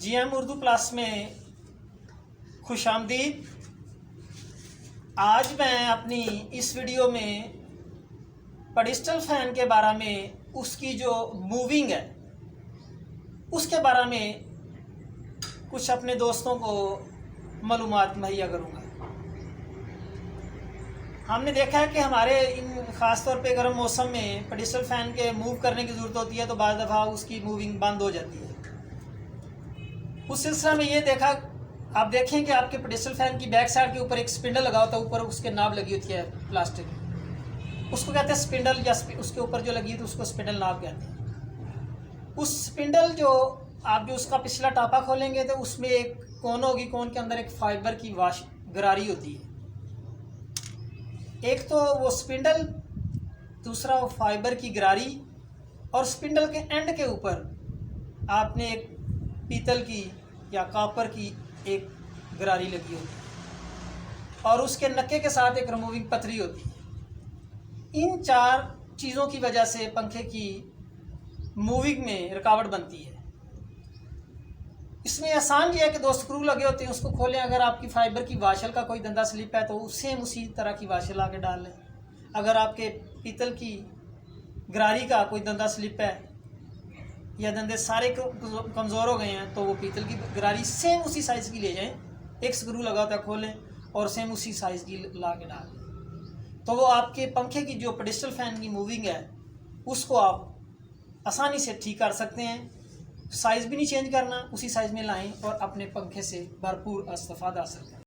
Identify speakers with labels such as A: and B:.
A: GM Urdu class में खुश आमदीद। आज मैं अपनी इस वीडियो में पेडिस्टल फ़ैन के बारे में, उसकी जो मूविंग है उसके बारे में कुछ अपने दोस्तों को मालूमात मुहैया करूँगा। हमने देखा है कि हमारे इन ख़ास तौर पे गर्म मौसम में पेडिस्टल फ़ैन के मूव करने की ज़रूरत होती है, तो बाज़ दफ़ा उसकी मूविंग बंद हो जाती है। उस सिलसिला में ये देखा, आप देखें कि आपके पेडिस्टल फ़ैन की बैक साइड के ऊपर एक स्पिंडल लगा होता है, ऊपर उसके नाब लगी होती है प्लास्टिक, उसको कहते हैं स्पिंडल, या उसके ऊपर जो लगी है तो उसको स्पिंडल नाब कहते हैं। उस स्पिंडल जो आप जो उसका पिछला टापा खोलेंगे तो उसमें एक कोन होगी, कोन के अंदर एक फाइबर की गरारी होती है। एक तो वो स्पिंडल, दूसरा वो फाइबर की गरारी, और स्पिंडल के एंड के ऊपर आपने एक पीतल की या कॉपर की एक गरारी लगी होती है, और उसके नक्के के साथ एक रिमूविंग पतरी होती है। इन चार चीज़ों की वजह से पंखे की मूविंग में रुकावट बनती है। इसमें आसान ये है कि दो स्क्रू लगे होते हैं, उसको खोलें। अगर आपकी फाइबर की वाशल का कोई धंधा स्लिप है तो सेम उसी तरह की वाशल आके डाल लें। अगर आपके पीतल की गरारी का कोई धंधा स्लिप है या धंधे सारे कमज़ोर हो गए हैं तो वो पीतल की गरारी सेम उसी साइज़ की ले जाएं, एक स्क्रू लगा होता है, खोलें और सेम उसी साइज़ की ला के डाल दें। तो वो आपके पंखे की जो पेडिस्टल फ़ैन की मूविंग है उसको आप आसानी से ठीक कर सकते हैं। साइज़ भी नहीं चेंज करना, उसी साइज़ में लाएं और अपने पंखे से भरपूर इस्तेफ़ादा हासिल करें।